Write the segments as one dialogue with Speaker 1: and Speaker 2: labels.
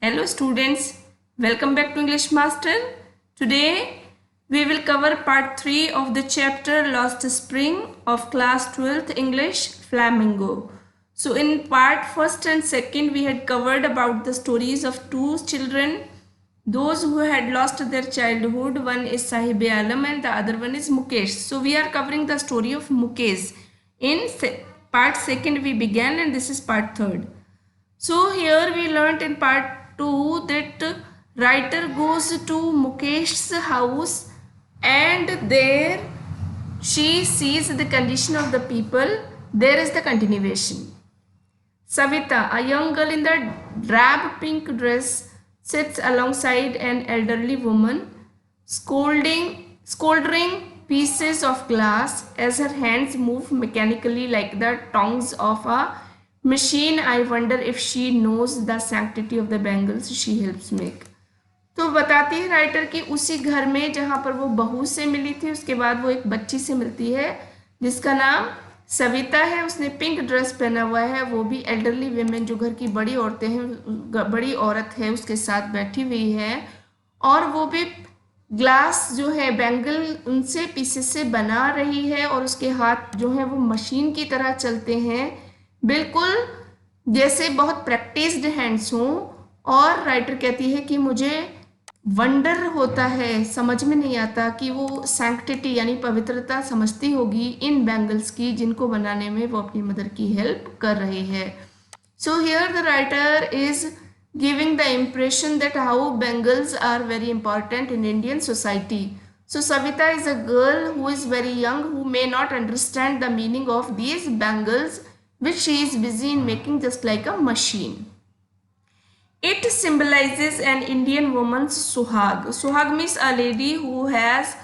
Speaker 1: Hello students, welcome back to English Master. Today we will cover part 3 of the chapter Lost Spring of class 12th English Flamingo. So in part 1st and 2nd we had covered about the stories of two children, those who had lost their childhood. One is Sahib Alam and the other one is Mukesh. So we are covering the story of Mukesh. In part 2nd we began and this is part 3rd. So here we learnt in part 2 that writer goes to Mukesh's house and there she sees the condition of the people. There is the continuation. Savita, a young girl in the drab pink dress, sits alongside an elderly woman, scolding pieces of glass as her hands move mechanically like the tongues of a machine. I wonder if she knows the sanctity of the bangles she helps make. तो बताती है writer कि उसी घर में जहाँ पर वो बहू से मिली थी, उसके बाद वो एक बच्ची से मिलती है जिसका नाम सविता है. उसने पिंक ड्रेस पहना हुआ है. वो भी एल्डरली वेमेन, जो घर की बड़ी औरतें हैं, बड़ी औरत है, उसके साथ बैठी हुई है और वो भी ग्लास जो है बैंगल उनसे पीसेस से बना रही है और उसके हाथ जो है वो मशीन की तरह चलते हैं, बिल्कुल जैसे बहुत प्रैक्टिस्ड हैंड्स हों. और राइटर कहती है कि मुझे वंडर होता है, समझ में नहीं आता कि वो सैंक्टिटी यानी पवित्रता समझती होगी इन बैंगल्स की जिनको बनाने में वो अपनी मदर की हेल्प कर रही है. So here the writer is giving the impression that how bangles are very important in Indian society. So Savita is a girl who is very young, who may not understand the meaning of these bangles which she is busy in making just like a machine. It symbolizes an Indian woman's suhag. Suhag means a lady who has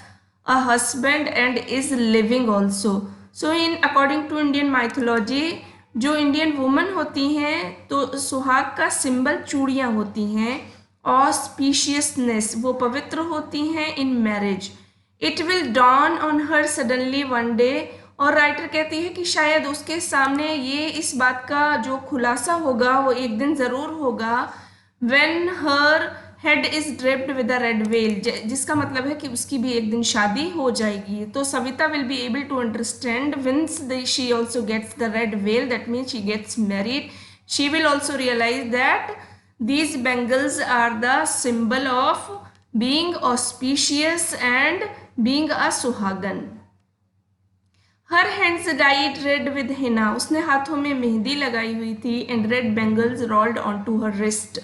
Speaker 1: a husband and is living also. So in according to Indian mythology, जो Indian woman होती हैं तो सुहाग का symbol चूड़ियाँ होती हैं. Auspiciousness, वो पवित्र होती हैं in marriage. It will dawn on her suddenly one day. और राइटर कहती है कि शायद उसके सामने ये इस बात का जो खुलासा होगा वो एक दिन ज़रूर होगा. When her head is draped with a red veil, जिसका मतलब है कि उसकी भी एक दिन शादी हो जाएगी. तो Savita will be able to understand once she also gets the red veil, that means she gets married. She will also realize that these bangles are the symbol of being auspicious and being a suhagan. Her hands dyed red with henna. उसने हाथों में मेहंदी लगाई हुई थी. And red bangles rolled onto her wrist.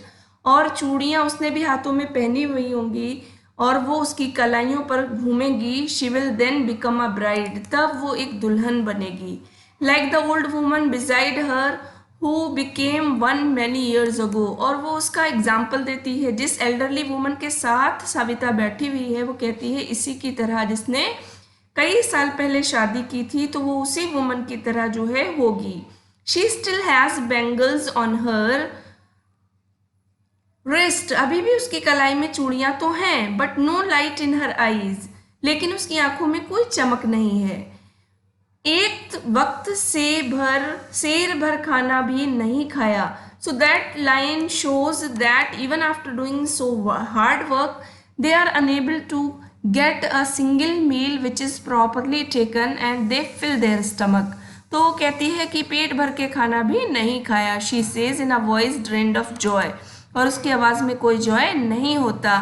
Speaker 1: और चूड़ियाँ उसने भी हाथों में पहनी हुई होंगी और वो उसकी कलाइयों पर घूमेंगी. She will then become a bride, तब वो एक दुल्हन बनेगी. Like the old woman beside her who became one many years ago. और वो उसका एग्जाम्पल देती है, जिस एल्डरली वुमन के साथ सविता बैठी हुई है वो कहती है इसी की तरह जिसने कई साल पहले शादी की थी तो वो उसी वुमन की तरह जो है होगी. She still has bangles on her wrist. अभी भी उसकी कलाई में चूड़ियाँ तो हैं, but no light in her eyes. लेकिन उसकी आंखों में कोई चमक नहीं है. एक वक्त शेर भर खाना भी नहीं खाया. So that line shows that even after doing so hard work they are unable to get a single meal which is properly taken and they fill their stomach. तो वो कहती है कि पेट भर के खाना भी नहीं खाया. She says in a voice drained of joy. और उसकी आवाज़ में कोई जॉय नहीं होता.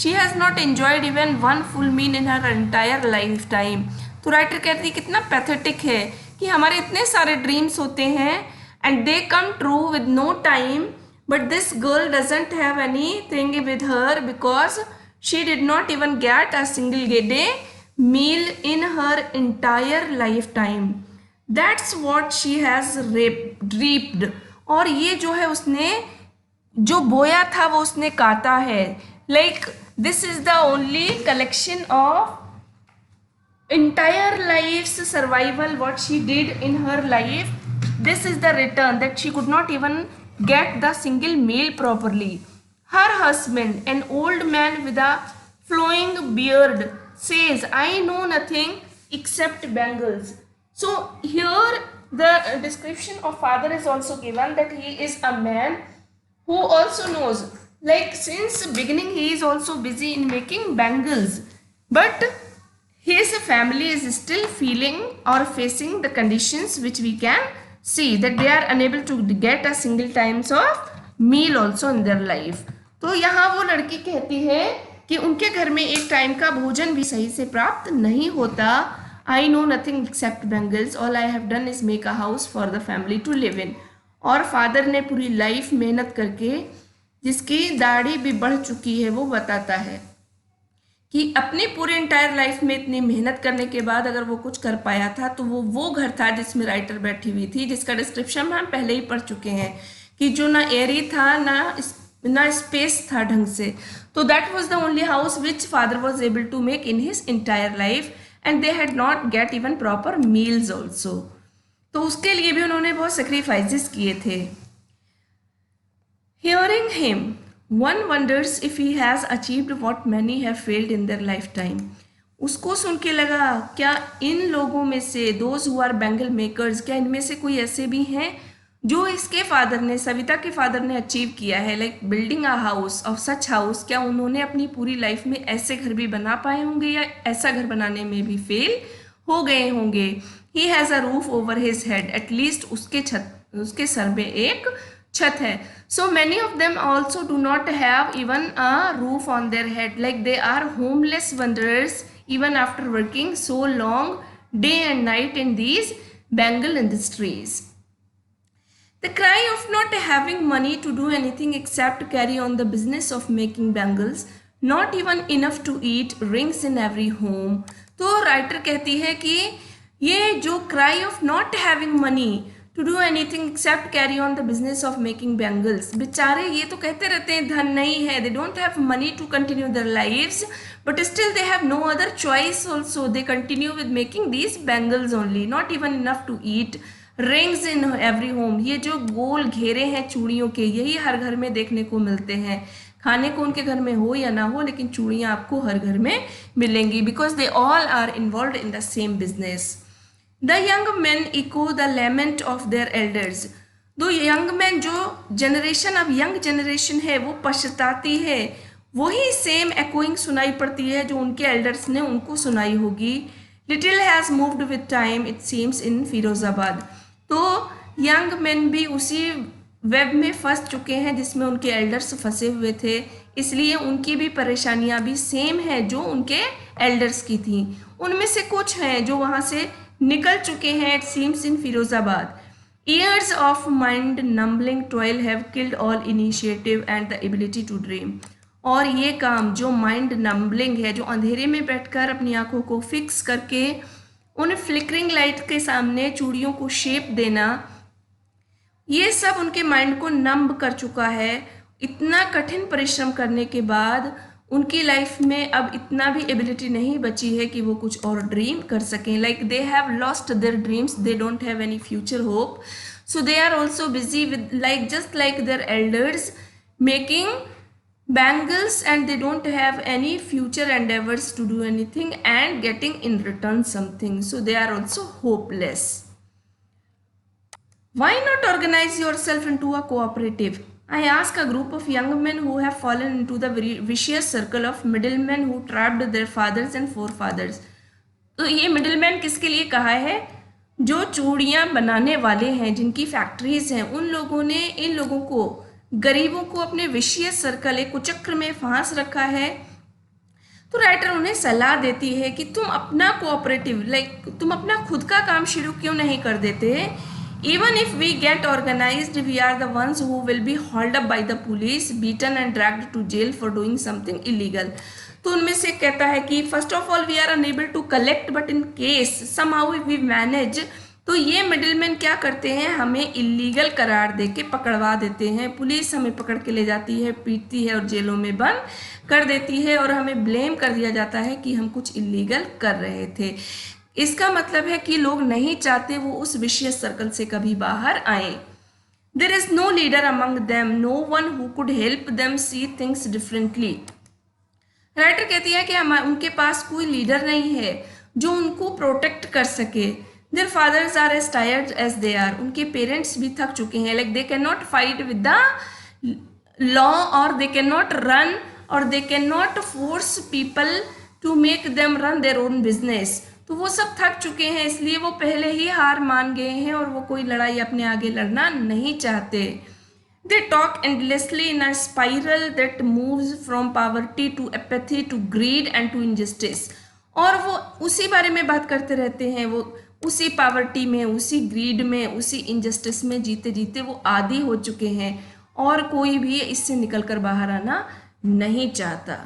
Speaker 1: She has not enjoyed even one full meal in her entire lifetime. तो राइटर कहती है कितना पैथेटिक है कि हमारे इतने सारे ड्रीम्स होते हैं and they come true with no time, but this girl doesn't have anything with her because she did not even get a single day meal in her entire lifetime. That's what she has reaped. और ये जो है उसने जो बोया था वो उसने काटा है. Like this is the only collection of entire life's survival what she did in her life. This is the return that she could not even get the single meal properly. Her husband, an old man with a flowing beard, says, I know nothing except bangles. So here the description of father is also given that he is a man who also knows Like since beginning he is also busy in making bangles, but his family is still feeling or facing the conditions which we can see that they are unable to get a single times of meal also in their life. तो यहाँ वो लड़की कहती है कि उनके घर में एक टाइम का भोजन भी सही से प्राप्त नहीं होता. I know nothing except bangles, all I have done is make a house for the family to live in. और फादर ने पूरी लाइफ मेहनत करके, जिसकी दाढ़ी भी बढ़ चुकी है, वो बताता है कि अपनी पूरी इंटायर लाइफ में इतनी मेहनत करने के बाद अगर वो कुछ कर पाया था तो वो घर था जिसमें राइटर बैठी हुई थी, जिसका डिस्क्रिप्शन हम पहले ही पढ़ चुके हैं कि जो ना एयरी था ना स्पेस था ढंग से. तो that was the only house which father was able to make in his entire life and they had not get even proper meals also. तो उसके लिए भी उन्होंने बहुत सेक्रीफाइसेस किए थे. Hearing him, one wonders if he has achieved what many have failed in their lifetime. उसको सुन के लगा क्या इन लोगों में से those who are bangle makers, क्या इनमें से कोई ऐसे भी हैं जो इसके फादर ने, सविता के फादर ने अचीव किया है, like building a house of such house. क्या उन्होंने अपनी पूरी लाइफ में ऐसे घर भी बना पाए होंगे या ऐसा घर बनाने में भी फेल हो गए होंगे. He has a roof over his head, at least उसके सर में एक छत है. So many of them also do not have even a roof on their head, like they are homeless wanderers even after working so long day and night in these bangle industries. The cry of not having money to do anything except carry on the business of making bangles, not even enough to eat, rings in every home. तो writer कहती है कि ये जो cry of not having money to do anything except carry on the business of making bangles, बेचारे ये तो कहते रहते हैं धन नहीं है, they don't have money to continue their lives, but still they have no other choice also, they continue with making these bangles only, not even enough to eat, rings in every home. ये जो गोल घेरे हैं चूड़ियों के, यही हर घर में देखने को मिलते हैं. खाने को उनके घर में हो या ना हो, लेकिन चूड़ियाँ आपको हर घर में मिलेंगी, because they all are involved in the same business. The young men echo the lament of their elders. दो यंग मैन, जो जनरेशन अब यंग जनरेशन है वो पछताती है, वही सेम echoing सुनाई पड़ती है जो उनके एल्डर्स ने उनको सुनाई होगी. Little has moved with time it seems in Firozabad. तो यंग मैन भी उसी वेब में फंस चुके हैं जिसमें उनके एल्डर्स फंसे हुए थे, इसलिए उनकी भी परेशानियां भी सेम है जो उनके एल्डर्स की थी. उनमें से कुछ हैं जो वहाँ से निकल चुके हैं, it seems in Firozabad. Years of mind numbing toil have killed all initiative and the ability to dream. और ये काम जो माइंड नम्बलिंग है, जो अंधेरे में बैठकर अपनी आंखों को फिक्स करके उन फ्लिकरिंग लाइट के सामने चूड़ियों को शेप देना, ये सब उनके माइंड को नंब कर चुका है. इतना कठिन परिश्रम करने के बाद उनकी लाइफ में अब इतना भी एबिलिटी नहीं बची है कि वो कुछ और ड्रीम कर सकें. Like they have lost their dreams, they don't have any future hope, so they are also busy with like just like their elders making bangles, and they don't have any future endeavors to do anything and getting in return something, so they are also hopeless. Why not organize yourself into a cooperative? I ask a group of young men who have fallen into the vicious circle of middlemen who trapped their fathers and forefathers. तो ये middleman किसके लिए कहा है? जो चूड़ियाँ बनाने वाले हैं, जिनकी फैक्ट्रीज हैं, उन लोगों ने इन लोगों को, गरीबों को अपने विशियस सर्कल, एक कुचक्र में फांस रखा है. तो राइटर उन्हें सलाह देती है कि तुम अपना कोऑपरेटिव, लाइक तुम अपना खुद का काम शुरू क्यों नहीं कर देते. Even if we get organized, we are the ones who will be hauled up by the police, beaten and dragged to jail for doing something illegal. तो उनमें से कहता है कि first of all we are unable to collect, but in case somehow we manage. तो ये middleman क्या करते हैं, हमें इलीगल करार दे के पकड़वा देते हैं. पुलिस हमें पकड़ के ले जाती है, पीटती है और जेलों में बंद कर देती है, और हमें ब्लेम कर दिया जाता है कि हम कुछ इलीगल कर रहे थे. इसका मतलब है कि लोग नहीं चाहते वो उस विशियस सर्कल से कभी बाहर आए. There is no leader among them, no one who could help them see things differently. Writer कहती है कि उनके पास कोई लीडर नहीं है जो उनको प्रोटेक्ट कर सके. Their fathers are as tired as they are, उनके पेरेंट्स भी थक चुके हैं. Like they can not fight with the law or they cannot run or they cannot force people to make them run their own business. तो वो सब थक चुके हैं, इसलिए वो पहले ही हार मान गए हैं और वो कोई लड़ाई अपने आगे लड़ना नहीं चाहते. They talk endlessly in a spiral that moves from poverty to apathy to greed and to injustice. और वो उसी बारे में बात करते रहते हैं, वो उसी पावर्टी में, उसी ग्रीड में, उसी इनजस्टिस में जीते जीते वो आदी हो चुके हैं और कोई भी इससे निकलकर बाहर आना नहीं चाहता.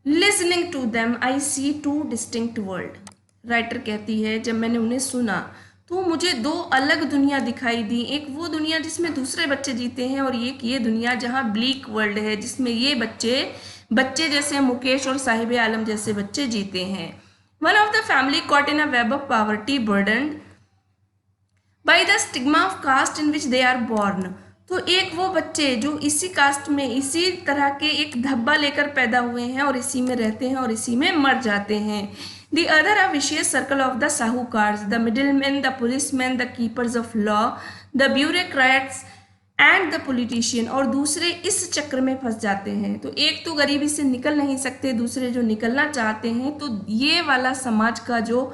Speaker 1: Listening to them, I see two distinct world. Writer कहती है जब मैंने उन्हें सुना तो मुझे दो अलग दुनिया दिखाई दी. एक वो दुनिया जिसमें दूसरे बच्चे जीते हैं और एक ये दुनिया जहाँ ब्लीक वर्ल्ड है, जिसमें ये बच्चे जैसे मुकेश और साहिब आलम जैसे बच्चे जीते हैं. One of the family caught in a web of poverty, burdened by the stigma of caste in which they are born. तो एक वो बच्चे जो इसी कास्ट में, इसी तरह के एक धब्बा लेकर पैदा हुए हैं और इसी में रहते हैं और इसी में मर जाते हैं. The other a vicious circle of the sahukars, the middlemen, the policemen, the keepers of law, the bureaucrats and the politician. और दूसरे इस चक्र में फंस जाते हैं. तो एक तो गरीबी से निकल नहीं सकते, दूसरे जो निकलना चाहते हैं, तो ये वाला समाज का जो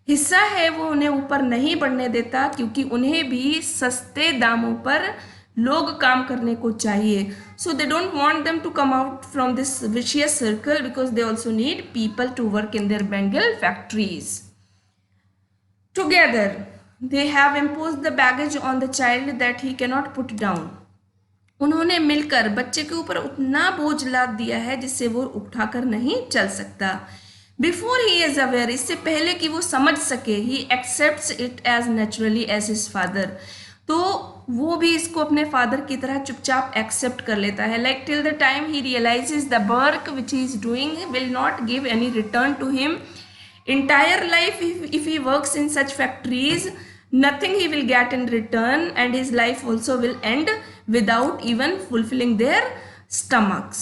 Speaker 1: हिस्सा है वो उन्हें ऊपर नहीं बढ़ने देता, क्योंकि उन्हें भी सस्ते दामों पर लोग काम करने को चाहिए. So they don't want them to come out from this vicious circle because they also need people to work in their bangle factories. Together they have imposed the baggage on the child that he cannot put down. उन्होंने मिलकर बच्चे के ऊपर उतना बोझ लाद दिया है जिससे वो उठाकर नहीं चल सकता. बिफोर ही इज अवेयर, इससे पहले कि वो समझ सके, he accepts it as naturally as his father. तो वो भी इसको अपने फादर की तरह चुपचाप एक्सेप्ट कर लेता है. Like till the time he realizes the work which he is doing will not give any return to him. Entire life, if he works in such factories, nothing he will get in return, and his life also will end without even fulfilling their stomachs.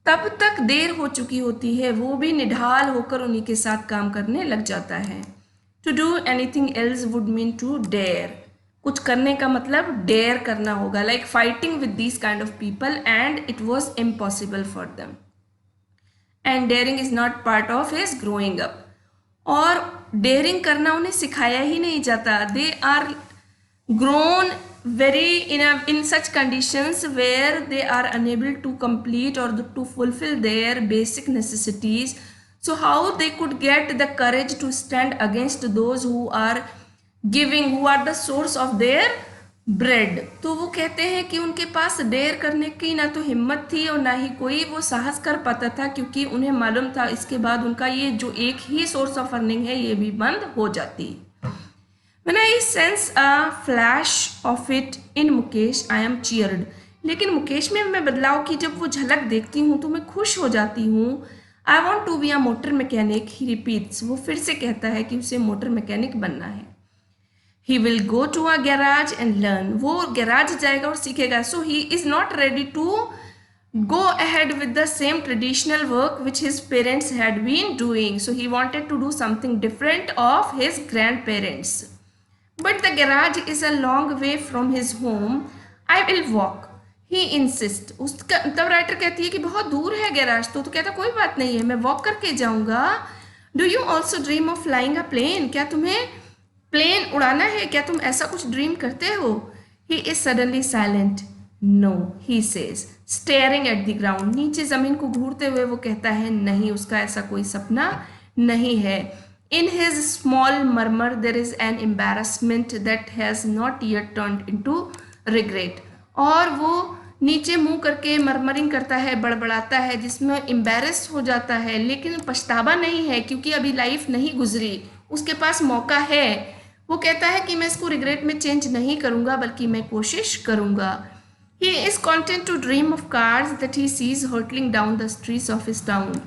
Speaker 1: तब तक देर हो चुकी होती है, वो भी निढाल होकर उन्हीं के साथ काम करने लग जाता है. To do anything else would mean to dare. कुछ करने का मतलब डेयर करना होगा, like fighting with these kind of people, and it was impossible for them. And daring is not part of his growing up. और daring करना उन्हें सिखाया ही नहीं जाता. They are grown very in such conditions where they are unable to complete or to fulfill their basic necessities. So how they could get the courage to stand against those who are giving, who are the source of their bread. तो वो कहते हैं कि उनके पास dare करने की ना तो हिम्मत थी और ना ही कोई वो साहस कर पाता था, क्योंकि उन्हें मालूम था इसके बाद उनका ये जो एक ही सोर्स ऑफ अर्निंग है ये भी बंद हो जाती. When I sense a flash of it in Mukesh, I am cheered. लेकिन मुकेश में मैं बदलाव की जब वो झलक देखती हूँ तो मैं खुश हो जाती हूँ. I want to be a motor mechanic, he repeats. वो फिर से कहता है कि उसे मोटर मैकेनिक बनना है. He will go to a garage and learn. वो गैराज जाएगा और सीखेगा. So he is not ready to go ahead with the same traditional work which his parents had been doing. So he wanted to do something different of his grandparents. But the garage is a long way from his home. I will walk. He insists. उसका तब writer कहती है कि बहुत दूर है garage. तो कहता कोई बात नहीं है, मैं वॉक करके जाऊंगा. Do you also dream of flying a plane? क्या तुम्हें प्लेन उड़ाना है? क्या तुम ऐसा कुछ ड्रीम करते हो? He is suddenly silent. No, he says, staring at the ground. नीचे जमीन को घूरते हुए वो कहता है नहीं, उसका ऐसा कोई सपना नहीं है. In his small murmur there is an embarrassment that has not yet turned into regret. और वो नीचे मुंह करके मरमरिंग करता है, बड़बड़ाता है, जिसमें एम्बेरस हो जाता है, लेकिन पछतावा नहीं है क्योंकि अभी लाइफ नहीं गुजरी, उसके पास मौका है. वो कहता है कि मैं इसको रिग्रेट में चेंज नहीं करूँगा बल्कि मैं कोशिश करूँगा. He is content to dream of cars that he sees hurtling down the streets of his town.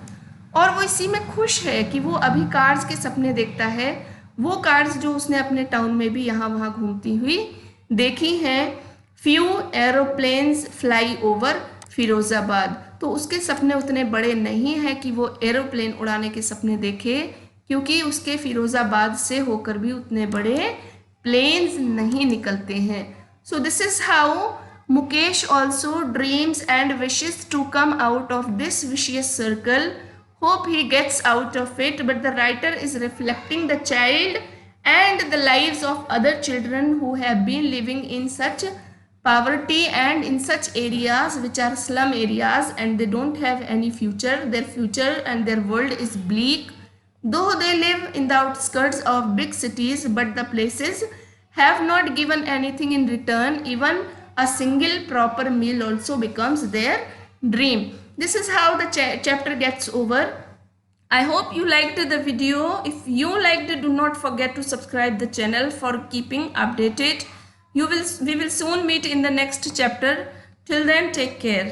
Speaker 1: और वो इसी में खुश है कि वो अभी कार्स के सपने देखता है, वो कार्स जो उसने अपने टाउन में भी यहाँ वहाँ घूमती हुई देखी हैं. Few aeroplanes fly over Firozabad. तो उसके सपने उतने बड़े नहीं हैं कि वो एरोप्लेन उड़ाने के सपने देखे, क्योंकि उसके फिरोज़ाबाद से होकर भी उतने बड़े प्लेन्स नहीं निकलते हैं. So this is how Mukesh also dreams and wishes to come out of this vicious circle. Hope he gets out of it, but the writer is reflecting the child and the lives of other children who have been living in such poverty and in such areas which are slum areas, and they don't have any future. Their future and their world is bleak. Though they live in the outskirts of big cities, but the places have not given anything in return. Even a single proper meal also becomes their dream. This is how the chapter gets over. I hope you liked the video. If you liked it, do not forget to subscribe the channel for keeping updated. We will soon meet in the next chapter. Till then, take care.